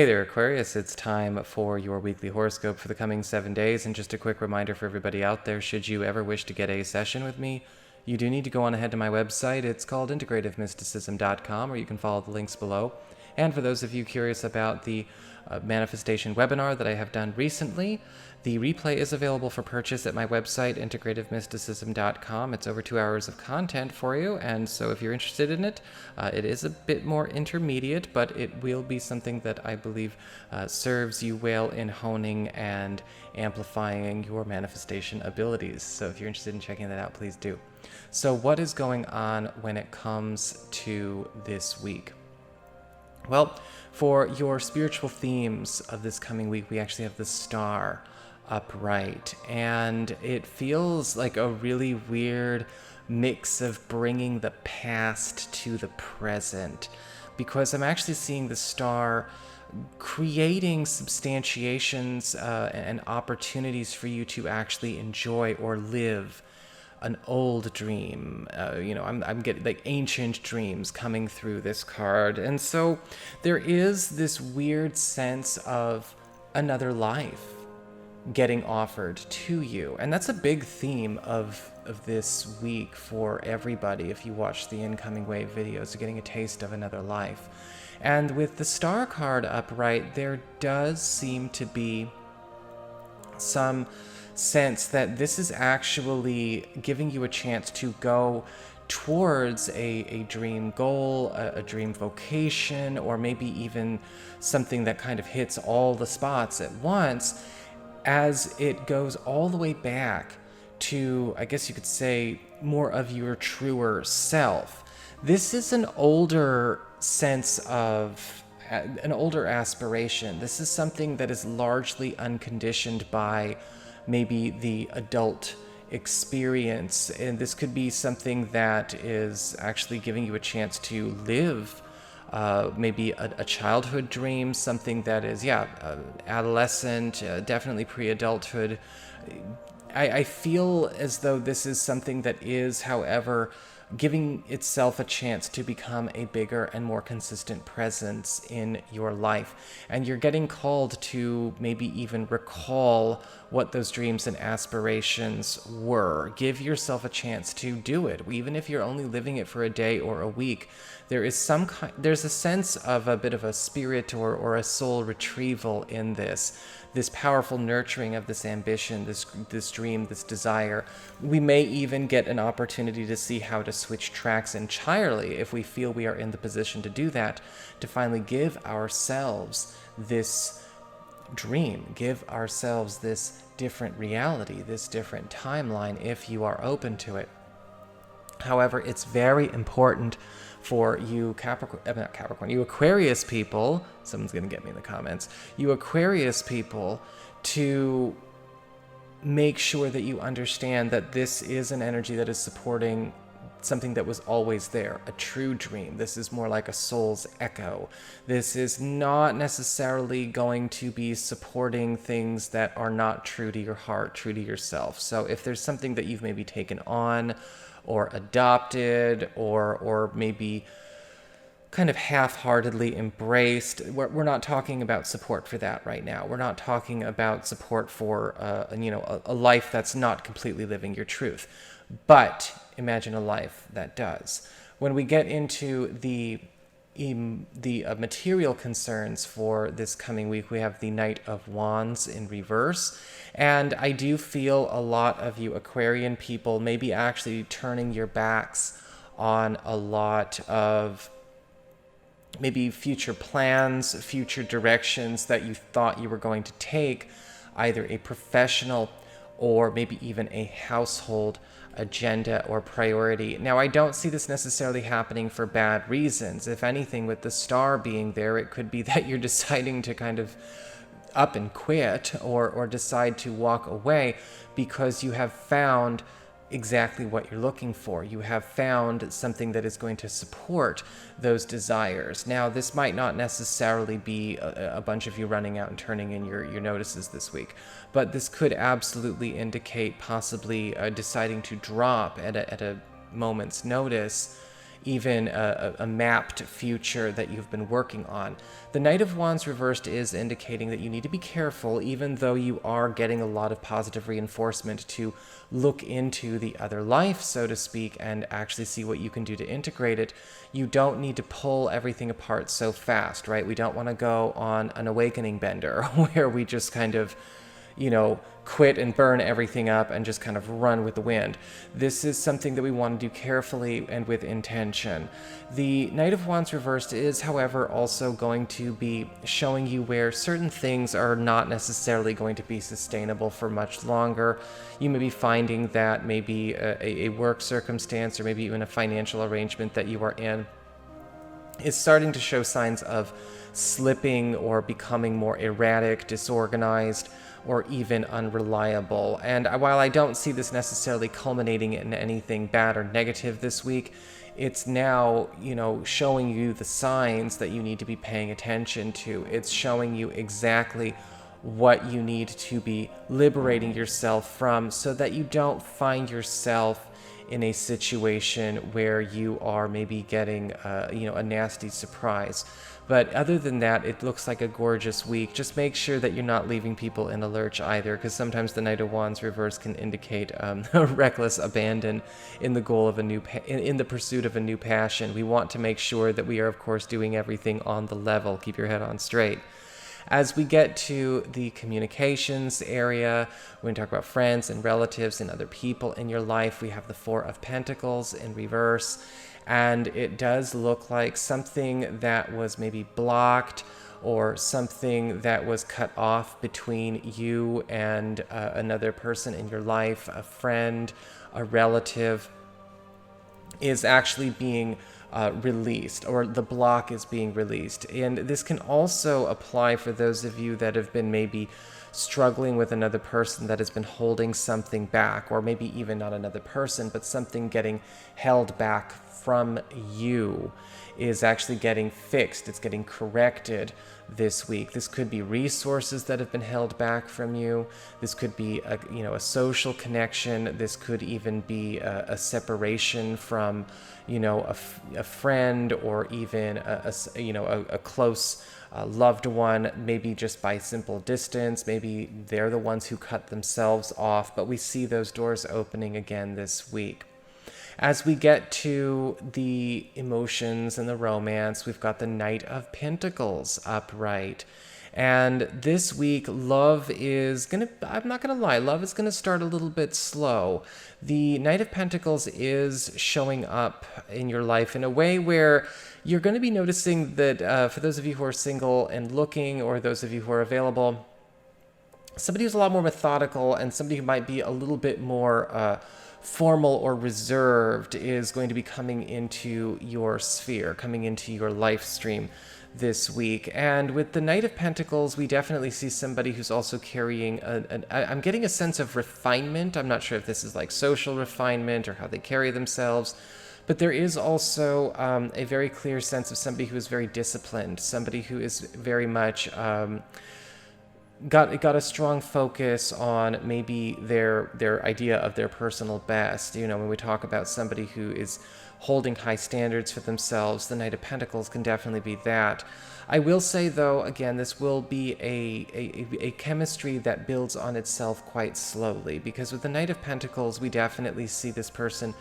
Hey there, Aquarius. It's time for your weekly horoscope for the coming 7 days. And just a quick reminder for everybody out there, should you ever wish to get a session with me, you do need to go on ahead to my website. It's called integrativemysticism.com, or you can follow the links below. And for those of you curious about the manifestation webinar that I have done recently, the replay is available for purchase at my website, integrativemysticism.com. It's over 2 hours of content for you, and so if you're interested in it, it is a bit more intermediate, but it will be something that I believe serves you well in honing and amplifying your manifestation abilities. So if you're interested in checking that out, please do. So what is going on when it comes to this week? Well, for your spiritual themes of this coming week, we actually have the star upright, and it feels like a really weird mix of bringing the past to the present, because I'm actually seeing the star creating substantiations and opportunities for you to actually enjoy or live an old dream. I'm getting like ancient dreams coming through this card. And so there is this weird sense of another life getting offered to you. And that's a big theme of this week for everybody. If you watch the incoming wave videos, you're getting a taste of another life. And with the star card upright, there does seem to be some sense that this is actually giving you a chance to go towards a dream goal, a dream vocation, or maybe even something that kind of hits all the spots at once, as it goes all the way back to, I guess you could say, more of your truer self. This is an older sense of an older aspiration. This is something that is largely unconditioned by maybe the adult experience, and this could be something that is actually giving you a chance to live maybe a childhood dream, something that is adolescent, definitely pre-adulthood. I feel as though this is something that is, however, giving itself a chance to become a bigger and more consistent presence in your life. And you're getting called to maybe even recall what those dreams and aspirations were. Give yourself a chance to do it. Even if you're only living it for a day or a week, there's a sense of a bit of a spirit or a soul retrieval in this powerful nurturing of this ambition, this dream, this desire. We may even get an opportunity to see how to switch tracks entirely if we feel we are in the position to do that, to finally give ourselves this dream, give ourselves this different reality, this different timeline, if you are open to it. However, it's very important for you you Aquarius people, someone's going to get me in the comments, you Aquarius people, to make sure that you understand that this is an energy that is supporting something that was always there, a true dream. This is more like a soul's echo. This is not necessarily going to be supporting things that are not true to your heart, true to yourself. So if there's something that you've maybe taken on or adopted or maybe kind of half-heartedly embraced, we're not talking about support for that right now. We're not talking about support for a life that's not completely living your truth. But imagine a life that does. When we get into the material concerns for this coming week, we have the Knight of Wands in reverse. And I do feel a lot of you Aquarian people maybe actually turning your backs on a lot of maybe future plans, future directions that you thought you were going to take, either a professional or maybe even a household agenda or priority. Now, I don't see this necessarily happening for bad reasons. If anything, with the star being there, it could be that you're deciding to kind of up and quit or decide to walk away because you have found exactly what you're looking for. You have found something that is going to support those desires. Now, this might not necessarily be a bunch of you running out and turning in your notices this week, but this could absolutely indicate possibly deciding to drop at a moment's notice even a mapped future that you've been working on. The Knight of Wands reversed is indicating that you need to be careful, even though you are getting a lot of positive reinforcement to look into the other life, so to speak, and actually see what you can do to integrate it. You don't need to pull everything apart so fast, right? We don't want to go on an awakening bender where we just kind of, quit and burn everything up and just kind of run with the wind. This is something that we want to do carefully and with intention. The Knight of Wands reversed is, however, also going to be showing you where certain things are not necessarily going to be sustainable for much longer. You may be finding that maybe a work circumstance or maybe even a financial arrangement that you are in is starting to show signs of slipping or becoming more erratic, disorganized, or even unreliable. And while I don't see this necessarily culminating in anything bad or negative this week, it's now, showing you the signs that you need to be paying attention to. It's showing you exactly what you need to be liberating yourself from so that you don't find yourself in a situation where you are maybe getting, a nasty surprise. But other than that, it looks like a gorgeous week. Just make sure that you're not leaving people in a lurch either, because sometimes the Knight of Wands reverse can indicate a reckless abandon in the goal of in the pursuit of a new passion. We want to make sure that we are, of course, doing everything on the level. Keep your head on straight. As we get to the communications area, we're going to talk about friends and relatives and other people in your life. We have the Four of Pentacles in reverse, and it does look like something that was maybe blocked or something that was cut off between you and another person in your life, a friend, a relative, is actually being released, or the block is being released. And this can also apply for those of you that have been maybe struggling with another person that has been holding something back, or maybe even not another person, but something getting held back from you is actually getting fixed. It's getting corrected this week. This could be resources that have been held back from you. This could be a social connection. This could even be a separation from a friend, or even a close loved one, maybe just by simple distance. Maybe they're the ones who cut themselves off, but we see those doors opening again this week. As we get to the emotions and the romance, we've got the Knight of Pentacles upright. And this week, love is I'm not going to lie, love is going to start a little bit slow. The Knight of Pentacles is showing up in your life in a way where you're going to be noticing that for those of you who are single and looking, or those of you who are available, somebody who's a lot more methodical and somebody who might be a little bit more formal or reserved is going to be coming into your sphere, coming into your life stream this week. And with the Knight of Pentacles, we definitely see somebody who's also carrying I'm getting a sense of refinement. I'm not sure if this is like social refinement or how they carry themselves, but there is also a very clear sense of somebody who is very disciplined, somebody who is very much got a strong focus on maybe their idea of their personal best. When we talk about somebody who is holding high standards for themselves, the Knight of Pentacles can definitely be that. I will say, though, again, this will be a chemistry that builds on itself quite slowly, because with the Knight of Pentacles, we definitely see this person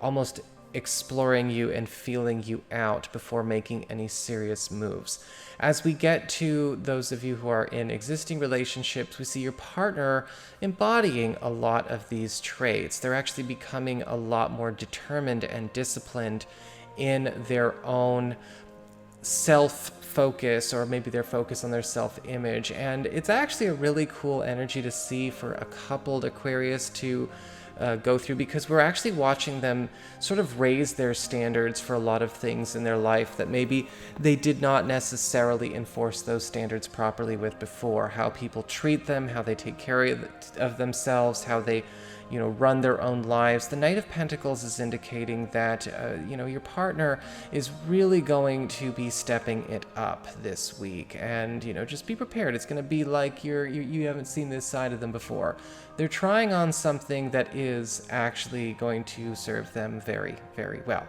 almost exploring you and feeling you out before making any serious moves. As we get to those of you who are in existing relationships, we see your partner embodying a lot of these traits. They're actually becoming a lot more determined and disciplined in their own self-focus, or maybe their focus on their self-image. And it's actually a really cool energy to see for a coupled Aquarius to go through, because we're actually watching them sort of raise their standards for a lot of things in their life that maybe they did not necessarily enforce those standards properly with before. How people treat them, how they take care of themselves, how they run their own lives. The Knight of Pentacles is indicating that, your partner is really going to be stepping it up this week. And, just be prepared. It's going to be like you haven't seen this side of them before. They're trying on something that is actually going to serve them very, very well.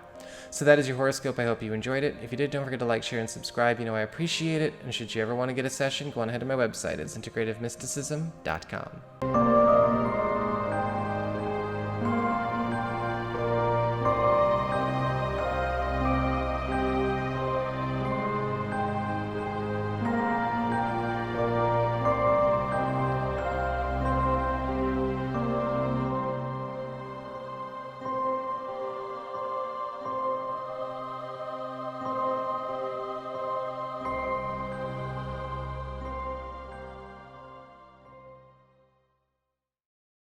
So that is your horoscope. I hope you enjoyed it. If you did, don't forget to like, share, and subscribe. I appreciate it. And should you ever want to get a session, go on ahead to my website. It's integrativemysticism.com.